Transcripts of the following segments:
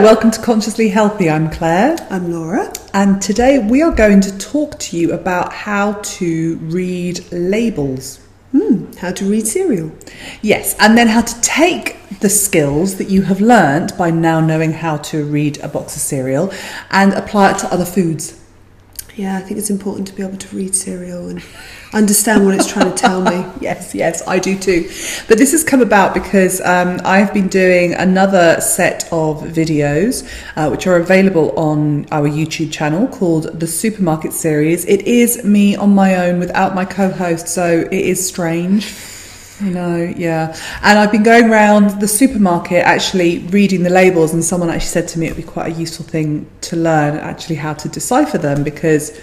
welcome to Consciously Healthy. I'm Claire. I'm Laura. And today we are going to talk to you about how to read labels. How to read cereal. Yes, and then how to take the skills that you have learned by now knowing how to read a box of cereal and apply it to other foods. Yeah, I think it's important to be able to read cereal and understand what it's trying to tell me. Yes, I do too. But this has come about because I've been doing another set of videos which are available on our YouTube channel called the Supermarket Series. It is me on my own without my co-host, so it is strange. You know, yeah. And I've been going around the supermarket actually reading the labels, and someone actually said to me it would be quite a useful thing to learn actually how to decipher them, because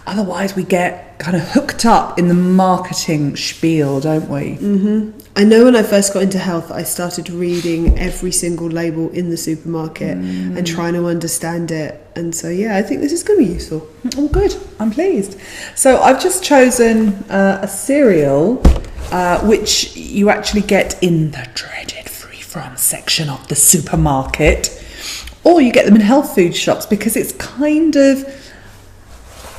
otherwise we get kind of hooked up in the marketing spiel, don't we? Mm-hmm. I know when I first got into health, I started reading every single label in the supermarket and trying to understand it. And so, yeah, I think this is going to be useful. Oh, good. I'm pleased. So I've just chosen a cereal which you actually get in the dreaded free-from section of the supermarket, or you get them in health food shops, because it's kind of,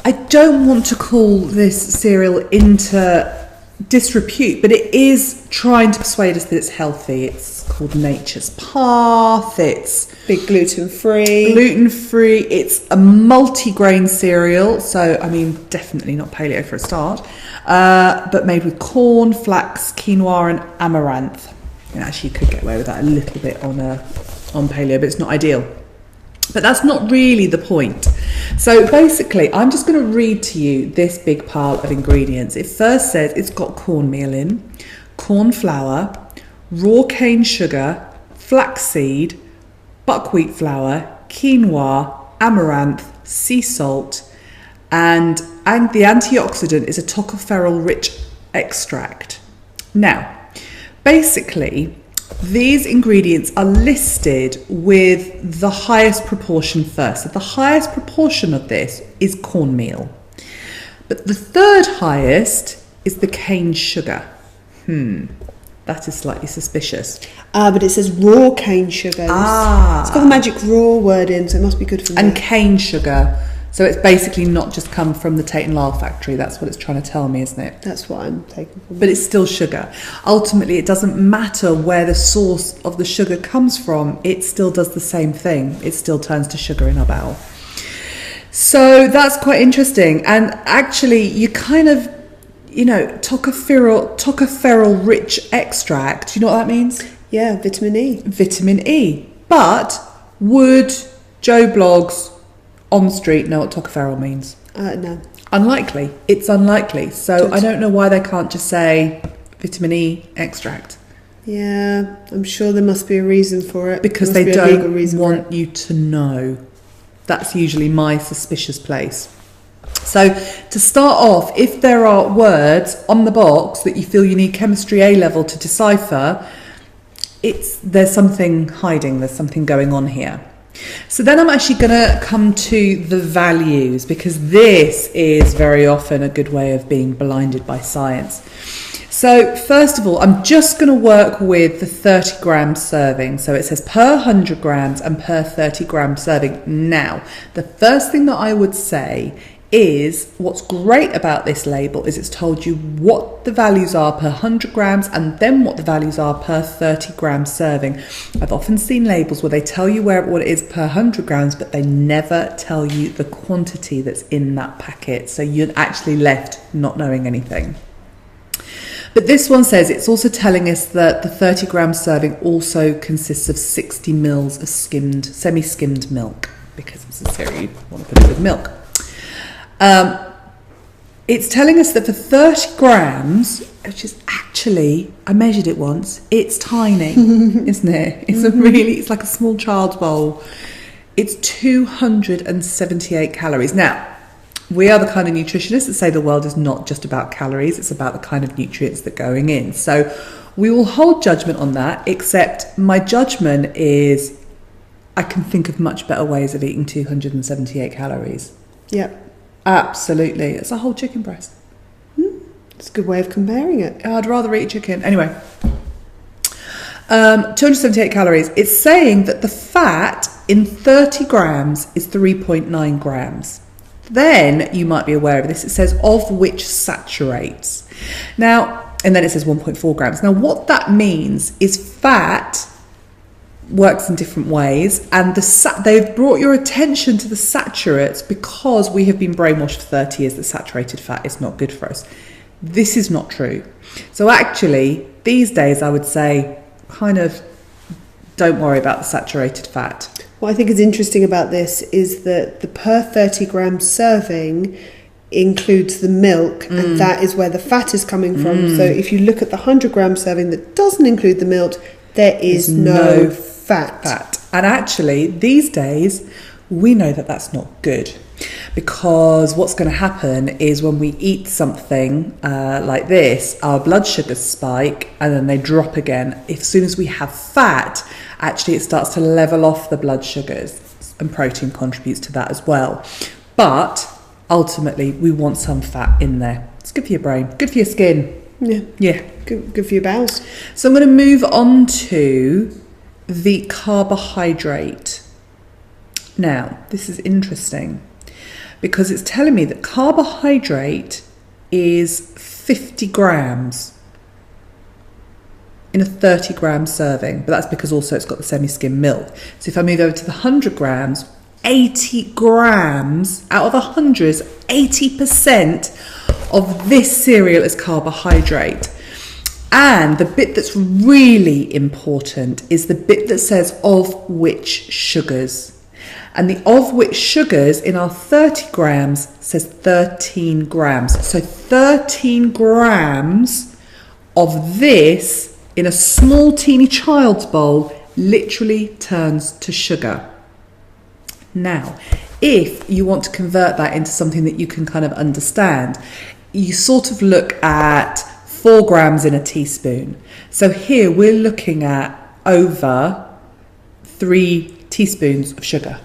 I don't want to call this cereal into disrepute, but it is trying to persuade us that it's healthy. It's called Nature's Path. It's big gluten-free. It's a multi-grain cereal, so I mean definitely not paleo for a start, but made with corn, flax, quinoa and amaranth. And actually you could get away with that a little bit on paleo, but it's not ideal. But that's not really the point. So basically, I'm just going to read to you this big pile of ingredients. It first says it's got cornmeal in, corn flour, raw cane sugar, flaxseed, buckwheat flour, quinoa, amaranth, sea salt, and the antioxidant is a tocopherol-rich extract. Now, basically, these ingredients are listed with the highest proportion first. So the highest proportion of this is cornmeal. But the third highest is the cane sugar. That is slightly suspicious. But it says raw cane sugar. It's got the magic raw word in, so it must be good for me. And cane sugar. So it's basically not just come from the Tate and Lyle factory. That's what it's trying to tell me, isn't it? That's what I'm taking from. But it's still sugar. Ultimately, it doesn't matter where the source of the sugar comes from. It still does the same thing. It still turns to sugar in our bowel. So that's quite interesting. And actually, you kind of, tocopherol-rich extract. Do you know what that means? Yeah, vitamin E. Vitamin E. But would Joe Blogs on the street know what tocopherol means? No. Unlikely. It's unlikely. So I don't know why they can't just say vitamin E extract. Yeah, I'm sure there must be a reason for it. Because they don't want you to know. That's usually my suspicious place. So to start off, if there are words on the box that you feel you need chemistry A level to decipher, there's something hiding, there's something going on here. So then I'm actually going to come to the values, because this is very often a good way of being blinded by science. So first of all, I'm just going to work with the 30 gram serving. So it says per 100 grams and per 30 gram serving. Now, the first thing that I would say is what's great about this label is it's told you what the values are per 100 grams and then what the values are per 30 gram serving. I've often seen labels where they tell you what it is per 100 grams, but they never tell you the quantity that's in that packet. So you're actually left not knowing anything. But this one says it's also telling us that the 30 gram serving also consists of 60 mils of semi-skimmed milk, because it's a cereal, you want to put it with milk. It's telling us that for 30 grams, which is actually, I measured it once, it's tiny, isn't it? It's like a small child's bowl. It's 278 calories. Now, we are the kind of nutritionists that say the world is not just about calories, it's about the kind of nutrients that are going in. So we will hold judgment on that, except my judgment is I can think of much better ways of eating 278 calories. Yeah. Absolutely. It's a whole chicken breast. It's a good way of comparing it. I'd rather eat chicken. Anyway, 278 calories. It's saying that the fat in 30 grams is 3.9 grams. Then you might be aware of this. It says of which saturates. Now, and then it says 1.4 grams. Now, what that means is fat works in different ways, and they've brought your attention to the saturates because we have been brainwashed for 30 years that saturated fat is not good for us. This is not true. So actually, these days I would say kind of don't worry about the saturated fat. What I think is interesting about this is that the per 30 gram serving includes the milk, and that is where the fat is coming from. So if you look at the 100 gram serving that doesn't include the milk, there is no fat. And actually, these days, we know that that's not good, because what's going to happen is when we eat something like this, our blood sugars spike and then they drop again. As soon as we have fat, actually it starts to level off the blood sugars, and protein contributes to that as well. But ultimately, we want some fat in there. It's good for your brain, good for your skin. Yeah. Good for your bowels. So I'm going to move on to the carbohydrate. Now, this is interesting because it's telling me that carbohydrate is 50 grams in a 30 gram serving, but that's because also it's got the semi-skim milk. So if I move over to the 100 grams, 80 grams out of 100, 80% of this cereal is carbohydrate. And the bit that's really important is the bit that says of which sugars. And the of which sugars in our 30 grams says 13 grams. So 13 grams of this in a small teeny child's bowl literally turns to sugar. Now, if you want to convert that into something that you can kind of understand, you sort of look at 4 grams in a teaspoon. So here we're looking at over 3 teaspoons of sugar.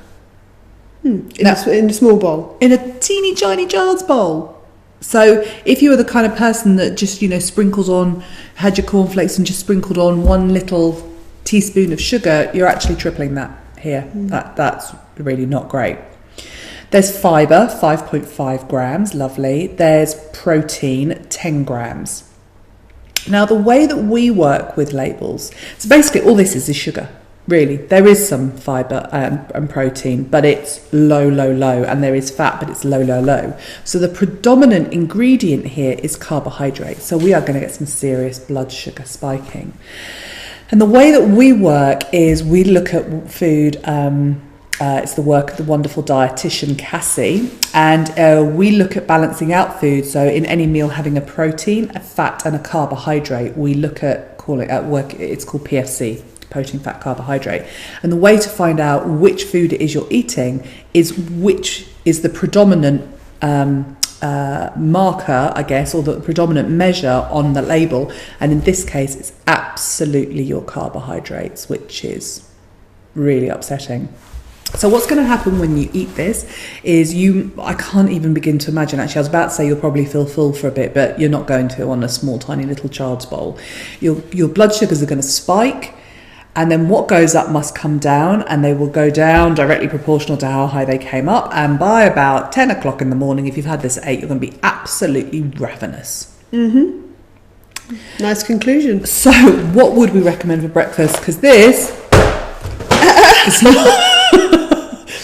In a small bowl. In a teeny tiny child's bowl. So if you were the kind of person that just, sprinkles on, had your cornflakes and just sprinkled on 1 little teaspoon of sugar, you're actually tripling that here. That's really not great. There's fibre, 5.5 grams, lovely. There's protein, 10 grams. Now, the way that we work with labels, so basically all this is sugar, really. There is some fibre and protein, but it's low, and there is fat, but it's low. So the predominant ingredient here is carbohydrate. So we are going to get some serious blood sugar spiking. And the way that we work is we look at food. It's the work of the wonderful dietitian Cassie, and we look at balancing out food. So in any meal, having a protein, a fat, and a carbohydrate, we look at it's called PFC, protein, fat, carbohydrate. And the way to find out which food it is you're eating is which is the predominant marker, I guess, or the predominant measure on the label. And in this case, it's absolutely your carbohydrates, which is really upsetting. So what's going to happen when you eat this is I can't even begin to imagine. Actually, I was about to say you'll probably feel full for a bit, but you're not going to on a small, tiny little child's bowl. Your blood sugars are going to spike, and then what goes up must come down, and they will go down directly proportional to how high they came up. And by about 10 o'clock in the morning, if you've had this at 8, you're going to be absolutely ravenous. Nice conclusion. So what would we recommend for breakfast? Because this is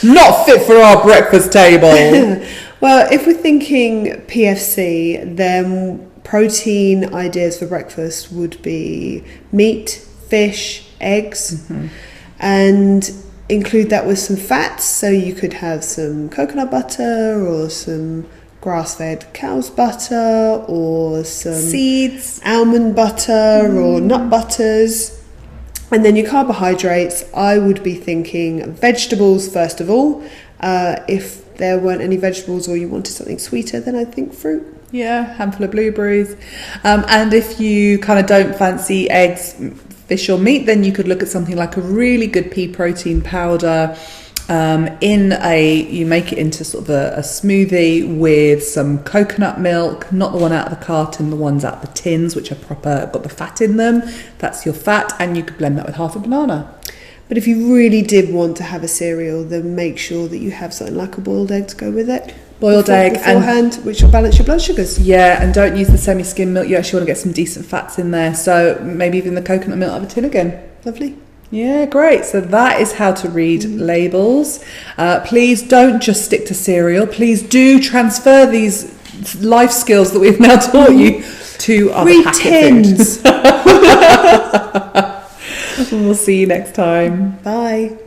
not fit for our breakfast table. Well, if we're thinking PFC, then protein ideas for breakfast would be meat, fish, eggs, and include that with some fats. So you could have some coconut butter or some grass-fed cow's butter or some seeds, almond butter or nut butters. And then your carbohydrates, I would be thinking vegetables first of all. If there weren't any vegetables or you wanted something sweeter, then I think fruit. Yeah, handful of blueberries. And if you kind of don't fancy eggs, fish or meat, then you could look at something like a really good pea protein powder. You make it into sort of a smoothie with some coconut milk, not the one out of the carton, the ones out of the tins, which are proper, got the fat in them. That's your fat, and you could blend that with half a banana. But if you really did want to have a cereal, then make sure that you have something like a boiled egg to go with it. Boiled egg beforehand, which will balance your blood sugars. Yeah, and don't use the semi-skim milk. You actually want to get some decent fats in there. So maybe even the coconut milk out of a tin again. Lovely. Yeah, great. So that is how to read labels. Please don't just stick to cereal. Please do transfer these life skills that we've now taught you to other Read packet tins. food. We'll see you next time. Bye.